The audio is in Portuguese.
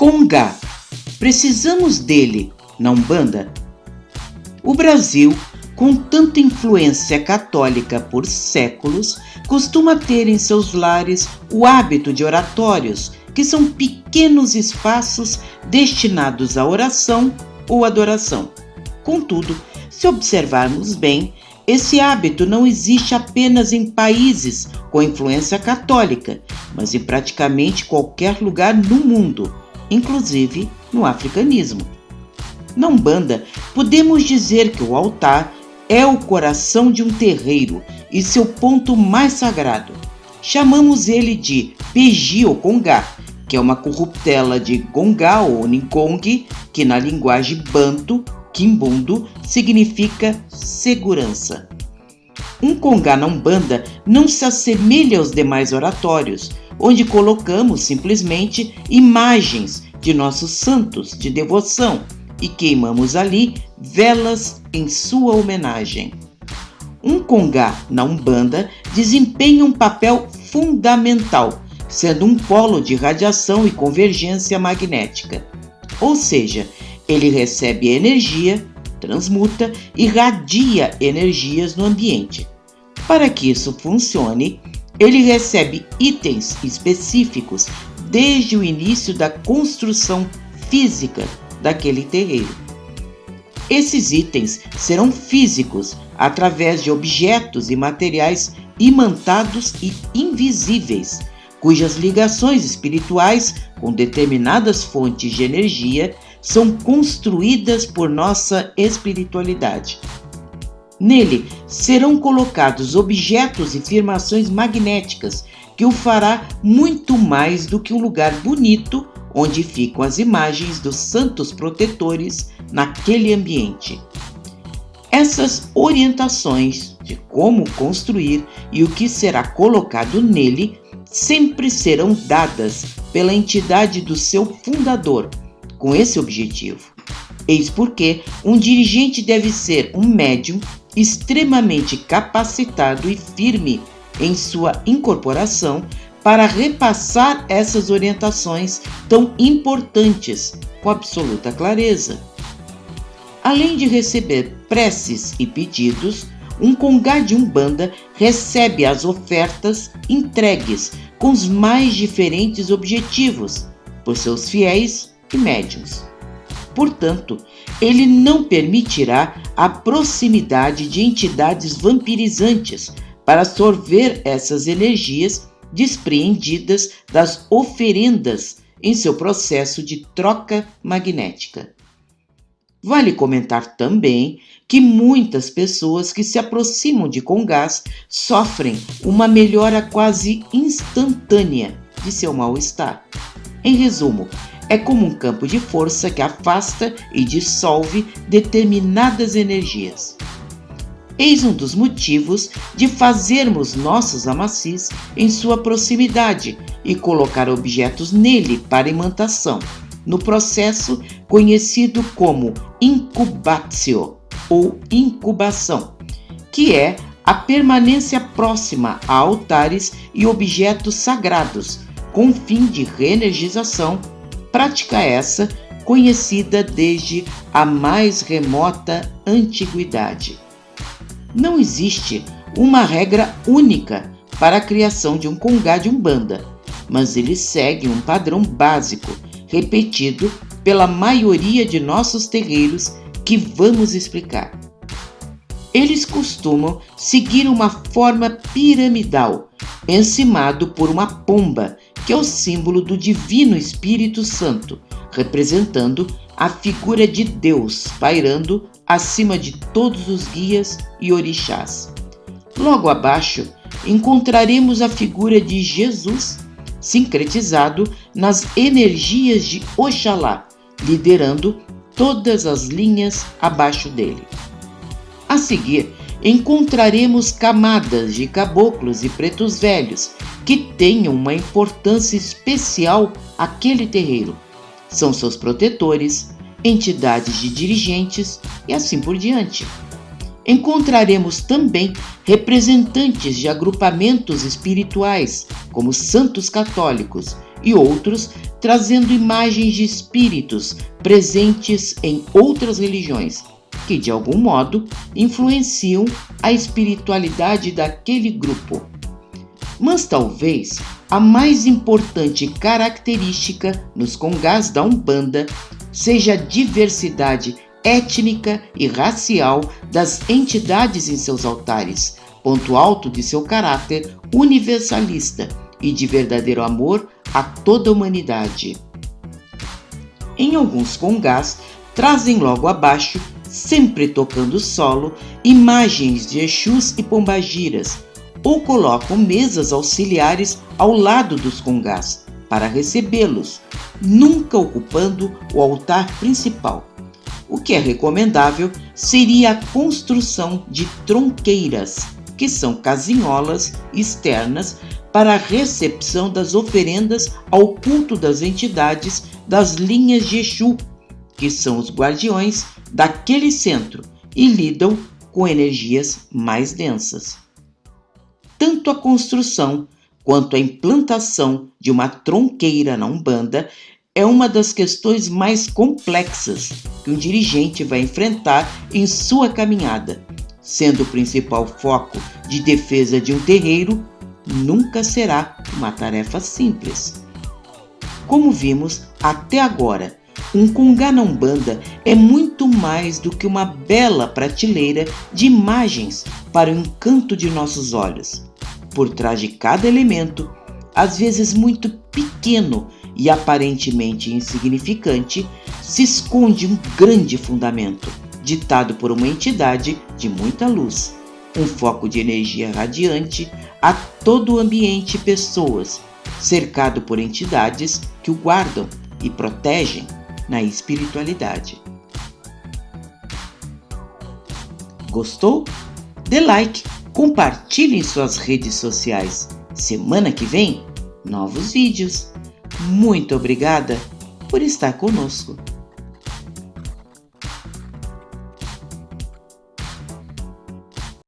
Congá. Precisamos dele na Umbanda? O Brasil, com tanta influência católica por séculos, costuma ter em seus lares o hábito de oratórios, que são pequenos espaços destinados à oração ou adoração. Contudo, se observarmos bem, esse hábito não existe apenas em países com influência católica, mas em praticamente qualquer lugar no mundo, inclusive no africanismo. Na Umbanda, podemos dizer que o altar é o coração de um terreiro e seu ponto mais sagrado. Chamamos ele de Peji ou Congá, que é uma corruptela de Gongá ou Ninkong, que na linguagem banto, quimbundo, significa segurança. Um Congá na Umbanda não se assemelha aos demais oratórios, onde colocamos simplesmente imagens de nossos santos de devoção e queimamos ali velas em sua homenagem. Um Congá na Umbanda desempenha um papel fundamental, sendo um polo de radiação e convergência magnética. Ou seja, ele recebe energia, transmuta e radia energias no ambiente. Para que isso funcione, ele recebe itens específicos desde o início da construção física daquele terreiro. Esses itens serão físicos através de objetos e materiais imantados e invisíveis, cujas ligações espirituais com determinadas fontes de energia são construídas por nossa espiritualidade. Nele serão colocados objetos e firmações magnéticas que o fará muito mais do que um lugar bonito onde ficam as imagens dos santos protetores naquele ambiente. Essas orientações de como construir e o que será colocado nele sempre serão dadas pela entidade do seu fundador, com esse objetivo. Eis porque um dirigente deve ser um médium extremamente capacitado e firme em sua incorporação para repassar essas orientações tão importantes com absoluta clareza. Além de receber preces e pedidos, um Congá de Umbanda recebe as ofertas entregues com os mais diferentes objetivos por seus fiéis e médiuns. Portanto, ele não permitirá a proximidade de entidades vampirizantes para sorver essas energias despreendidas das oferendas em seu processo de troca magnética. Vale comentar também que muitas pessoas que se aproximam de Congás sofrem uma melhora quase instantânea de seu mal-estar. Em resumo, é como um campo de força que afasta e dissolve determinadas energias. Eis um dos motivos de fazermos nossos amacis em sua proximidade e colocar objetos nele para imantação, no processo conhecido como incubatio ou incubação, que é a permanência próxima a altares e objetos sagrados, com fim de reenergização, prática essa conhecida desde a mais remota antiguidade. Não existe uma regra única para a criação de um Congá de Umbanda, mas ele segue um padrão básico, repetido pela maioria de nossos terreiros que vamos explicar. Eles costumam seguir uma forma piramidal, encimado por uma pomba, que é o símbolo do Divino Espírito Santo, representando a figura de Deus pairando acima de todos os guias e orixás. Logo abaixo, encontraremos a figura de Jesus, sincretizado nas energias de Oxalá, liderando todas as linhas abaixo dele. A seguir, encontraremos camadas de caboclos e pretos velhos que tenham uma importância especial àquele terreiro. São seus protetores, entidades de dirigentes e assim por diante. Encontraremos também representantes de agrupamentos espirituais, como santos católicos, e outros trazendo imagens de espíritos presentes em outras religiões, que de algum modo influenciam a espiritualidade daquele grupo. Mas talvez a mais importante característica nos congás da Umbanda seja a diversidade étnica e racial das entidades em seus altares, ponto alto de seu caráter universalista e de verdadeiro amor a toda a humanidade. Em alguns congás, trazem logo abaixo, sempre tocando solo, imagens de Exus e Pombagiras, ou colocam mesas auxiliares ao lado dos congás para recebê-los, nunca ocupando o altar principal. O que é recomendável seria a construção de tronqueiras, que são casinholas externas para a recepção das oferendas ao culto das entidades das linhas de Exu, que são os guardiões daquele centro e lidam com energias mais densas. Tanto a construção quanto a implantação de uma tronqueira na Umbanda é uma das questões mais complexas que um dirigente vai enfrentar em sua caminhada, sendo o principal foco de defesa de um terreiro, nunca será uma tarefa simples. Como vimos até agora, um congá na Umbanda é muito mais do que uma bela prateleira de imagens para o encanto de nossos olhos. Por trás de cada elemento, às vezes muito pequeno e aparentemente insignificante, se esconde um grande fundamento, ditado por uma entidade de muita luz, um foco de energia radiante a todo o ambiente e pessoas, cercado por entidades que o guardam e protegem na espiritualidade. Gostou? Dê like, compartilhe em suas redes sociais. Semana que vem, novos vídeos. Muito obrigada por estar conosco.